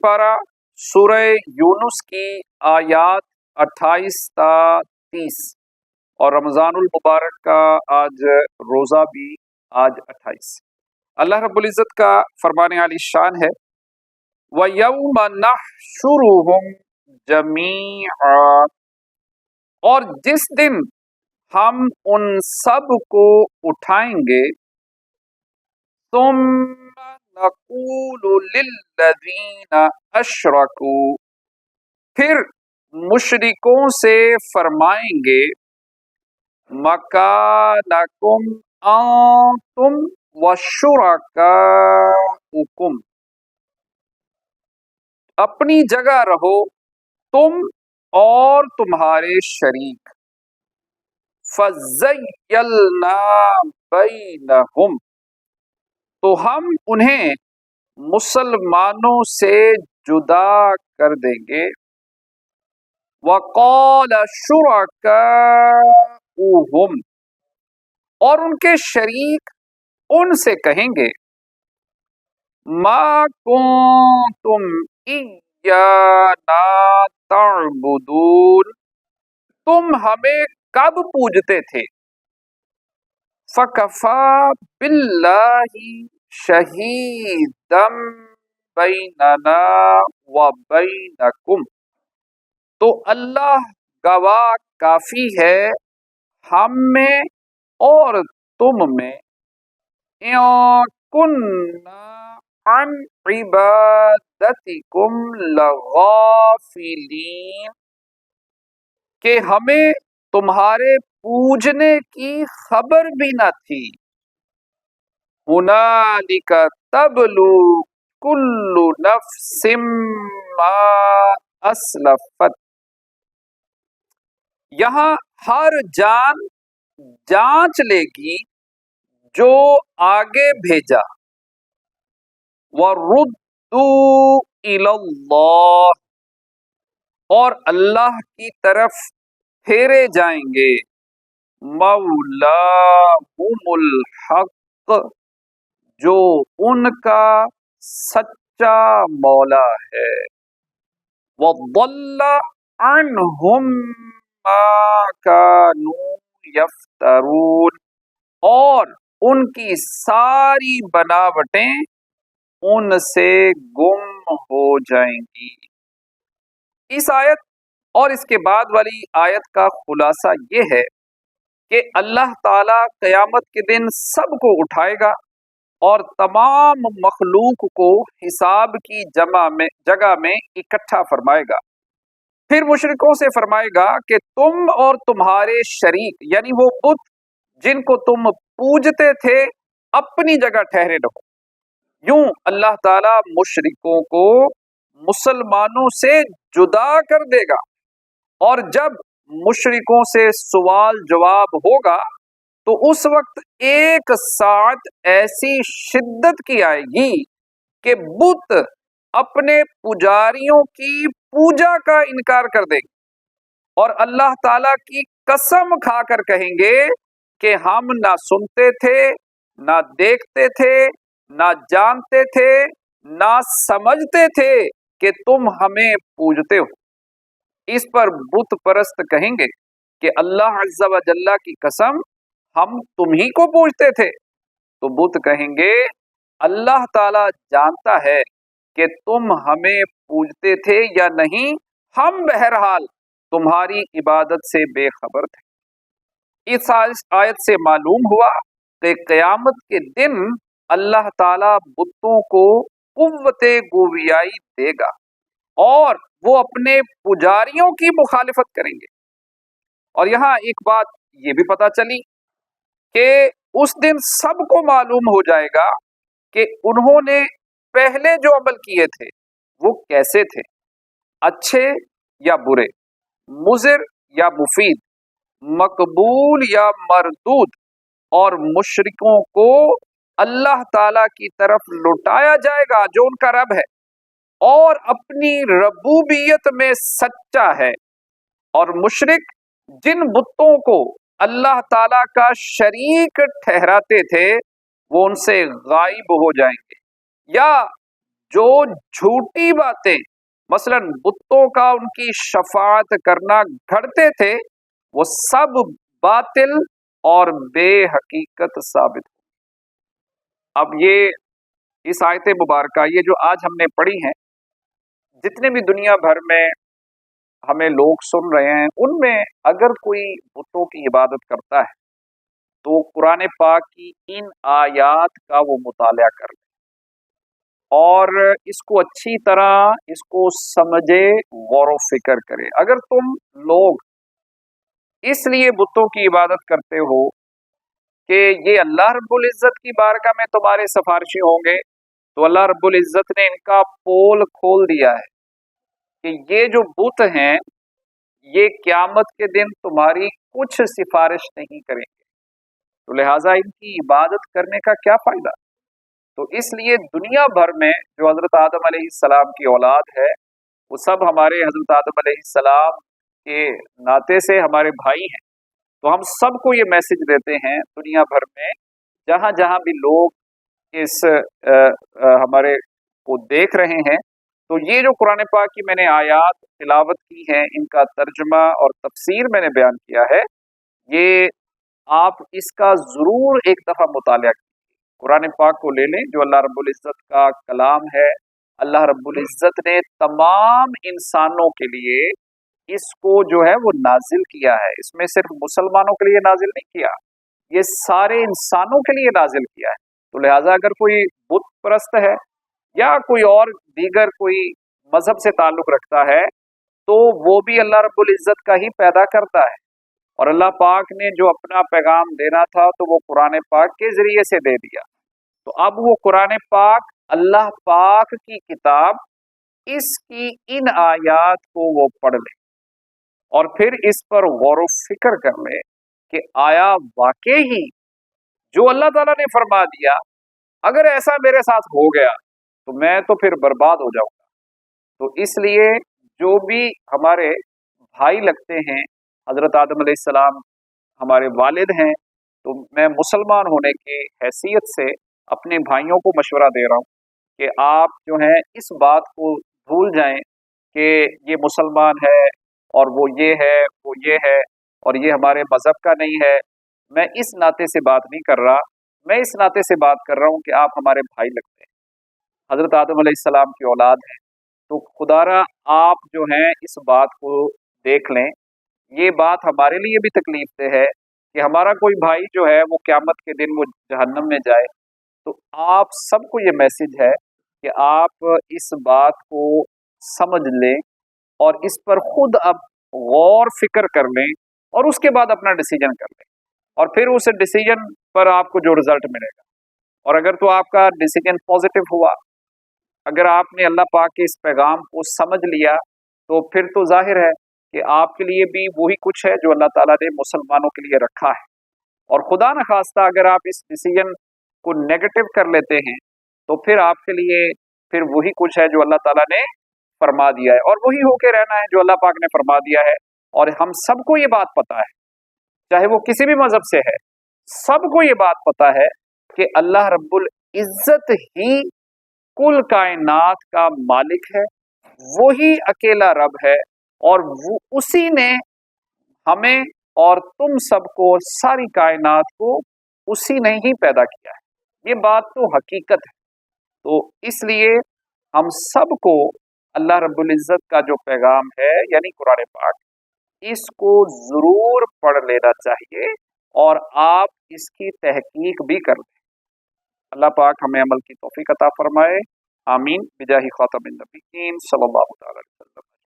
پارہ سورہ یونس کی آیات 28 تا 30، اور رمضان المبارک کا آج روزہ بھی آج 28۔ اللہ رب العزت کا فرمان عالی شان ہے وَيَوْمَ نَحْشُرُهُمْ جَمِيعًا، اور جس دن ہم ان سب کو اٹھائیں گے، ثُمَّ نَقُولُ لِلَّذِينَ أَشْرَكُوا، پھر مشرکوں سے فرمائیں گے مَكَانَكُمْ أَنْتُمْ وَشُرَكَاؤُكُمْ، اپنی جگہ رہو تم اور تمہارے شریک، فَزَيَّلْنَا بَيْنَهُمْ، تو ہم انہیں مسلمانوں سے جدا کر دیں گے، وَقَالَ شُرَكَاؤُهُمْ، اور ان کے شریک ان سے کہیں گے مَا كُنتُمْ إِيَّانَا تَعْبُدُونَ، تم ہمیں کب پوجتے تھے، فَكَفَى بِاللَّهِ شَهِيدًا بَيْنَنَا وَبَيْنَكُمْ، تو اللہ گواہ کافی ہے ہم میں اور تم میں، إِن كُنَّا عَنْ عِبَادَتِكُمْ لَغَافِلِينَ، کہ ہمیں تمہارے پوجنے کی خبر بھی نہ تھی، هُنَالِكَ تَبْلُو كُلُّ نَفْسٍ مَا أَسْلَفَتْ، یہاں ہر جان جانچ لے گی جو آگے بھیجا، وَرُدُّوا إِلَى اللَّهِ، اور اللہ کی طرف پھیرے جائیں گے، مولاہم الحق، جو ان کا سچا مولا ہے، وَضَلَّ عَنْهُمْ مَا كَانُوا يَفْتَرُونَ، اور ان کی ساری بناوٹیں ان سے گم ہو جائیں گی۔ اس آیت اور اس کے بعد والی آیت کا خلاصہ یہ ہے کہ اللہ تعالی قیامت کے دن سب کو اٹھائے گا اور تمام مخلوق کو حساب کی جگہ میں اکٹھا فرمائے گا۔ پھر مشرکوں سے فرمائے گا کہ تم اور تمہارے شریک، یعنی وہ بت جن کو تم پوجتے تھے، اپنی جگہ ٹھہرے رہو۔ یوں اللہ تعالی مشرکوں کو مسلمانوں سے جدا کر دے گا، اور جب مشرکوں سے سوال جواب ہوگا تو اس وقت ایک ساعت ایسی شدت کی آئے گی کہ بت اپنے پجاریوں کی پوجا کا انکار کر دیں گے، اور اللہ تعالی کی قسم کھا کر کہیں گے کہ ہم نہ سنتے تھے، نہ دیکھتے تھے، نہ جانتے تھے، نہ سمجھتے تھے کہ تم ہمیں پوجتے ہو۔ اس پر بت پرست کہیں گے کہ اللہ عز و جل کی قسم، ہم تم ہی کو پوجتے تھے۔ تو بت کہیں گے اللہ تعالی جانتا ہے کہ تم ہمیں پوجتے تھے یا نہیں، ہم بہرحال تمہاری عبادت سے بے خبر تھے۔ اس آیت سے معلوم ہوا کہ قیامت کے دن اللہ تعالی بتوں کو قوت گویائی دے گا اور وہ اپنے پجاریوں کی مخالفت کریں گے۔ اور یہاں ایک بات یہ بھی پتہ چلی کہ اس دن سب کو معلوم ہو جائے گا کہ انہوں نے پہلے جو عمل کیے تھے وہ کیسے تھے، اچھے یا برے، مضر یا مفید، مقبول یا مردود، اور مشرکوں کو اللہ تعالی کی طرف لوٹایا جائے گا جو ان کا رب ہے اور اپنی ربوبیت میں سچا ہے، اور مشرک جن بتوں کو اللہ تعالی کا شریک ٹھہراتے تھے وہ ان سے غائب ہو جائیں گے، یا जो झूठी बातें मसलन बुतों का उनकी शफाअत करना घड़ते थे, वो सब बातिल और बेहकीकत साबित। अब ये इस आयत मुबारका ये जो आज हमने पढ़ी हैं, जितने भी दुनिया भर में हमें लोग सुन रहे हैं, उनमें अगर कोई बुतों की इबादत करता है तो कुरान पाक की इन आयात का वो मुताला कर ले और इसको अच्छी तरह इसको समझे, गौर फिक्र करे। अगर तुम लोग इसलिए बुतों की इबादत करते हो कि ये अल्लाह रब्बुल इज़्ज़त की बारगाह में तुम्हारे सिफारिशी होंगे, तो अल्लाह रब्बुल इज़्ज़त ने इनका पोल खोल दिया है कि ये जो बुत हैं ये क़यामत के दिन तुम्हारी कुछ सिफारिश नहीं करेंगे, तो लिहाजा इनकी इबादत करने का क्या फ़ायदा। तो इसलिए दुनिया भर में जो हज़रत आदम अलैहिस्सलाम की औलाद है, वो सब हमारे हज़रत आदम अलैहिस्सलाम के नाते से हमारे भाई हैं। तो हम सबको ये मैसेज देते हैं दुनिया भर में, जहाँ जहाँ भी लोग इस हमारे को देख रहे हैं, तो ये जो कुरान पाक की मैंने आयात तिलावत की हैं, इनका तर्जुमा और तफसीर मैंने बयान किया है, ये आप इसका ज़रूर एक दफ़ा मुताला कीजिए। कुरान पाक को ले लें जो अल्लाह रब्बुल इज़्ज़त का कलाम है। अल्लाह रब्बुल इज़्ज़त ने तमाम इंसानों के लिए इसको जो है वो नाजिल किया है। इसमें सिर्फ मुसलमानों के लिए नाजिल नहीं किया, ये सारे इंसानों के लिए नाजिल किया है। तो लिहाजा अगर कोई बुत परस्त है या कोई और दीगर कोई मजहब से ताल्लुक रखता है, तो वो भी अल्लाह रब्बुल इज़्ज़त का ही पैदा करता है, और अल्लाह पाक ने जो अपना पैगाम देना था तो वो कुरान पाक के जरिए से दे दिया। तो अब वो कुरान पाक अल्लाह पाक की किताब, इसकी इन आयात को वो पढ़ ले और फिर इस पर गौर फिक्र कर ले कि आया वाकई ही जो अल्लाह ताला ने फरमा दिया, अगर ऐसा मेरे साथ हो गया तो मैं तो फिर बर्बाद हो जाऊंगा। तो इसलिए जो भी हमारे भाई लगते हैं, हजरत आदम अलैहिस्सलाम हमारे वालिद हैं, तो मैं मुसलमान होने की हैसियत से अपने भाइयों को मशवरा दे रहा हूँ कि आप जो हैं इस बात को भूल जाएं कि ये मुसलमान है और वो ये है, वो ये है और ये हमारे मज़हब का नहीं है। मैं इस नाते से बात नहीं कर रहा, मैं इस नाते से बात कर रहा हूँ कि आप हमारे भाई लगते हैं, हज़रत आदम अलैहिस्सलाम की औलाद हैं। तो खुदारा आप जो हैं इस बात को देख लें। ये बात हमारे लिए भी तकलीफ से है कि हमारा कोई भाई जो है वो क़यामत के दिन वो जहन्नम में जाए। तो आप सबको ये मैसेज है कि आप इस बात को समझ लें और इस पर खुद अब गौर फिक्र कर लें और उसके बाद अपना डिसीजन कर लें, और फिर उस डिसीजन पर आपको जो रिजल्ट मिलेगा, और अगर तो आपका डिसीजन पॉजिटिव हुआ, अगर आपने अल्लाह पाक के इस पैगाम को समझ लिया, तो फिर तो जाहिर है कि आपके लिए भी वही कुछ है जो अल्लाह ताला ने मुसलमानों के लिए रखा है। और खुदा न खास्ता अगर आप इस डिसीजन को नेगेटिव कर लेते हैं, तो फिर आपके लिए फिर वही कुछ है जो अल्लाह ताला ने फरमा दिया है, और वही होके रहना है जो अल्लाह पाक ने फरमा दिया है। और हम सबको ये बात पता है, चाहे वो किसी भी मजहब से है, सबको ये बात पता है कि अल्लाह रब्बुल इज्जत ही कुल कायनात का मालिक है, वही अकेला रब है, और वो उसी ने हमें और तुम सबको, सारी कायनात को उसी ने ही पैदा किया है। ये बात तो हकीकत है। तो इसलिए हम सबको अल्लाह रब्बुल इज़्ज़त का जो पैगाम है यानी कुरान पाक, इसको ज़रूर पढ़ लेना चाहिए और आप इसकी तहकीक भी कर लें। अल्लाह पाक हमें अमल की तौफीक अता फरमाए। आमीन बिजाही खातमिन नबीयीन सल्लल्लाहु अलैहि वसल्लम।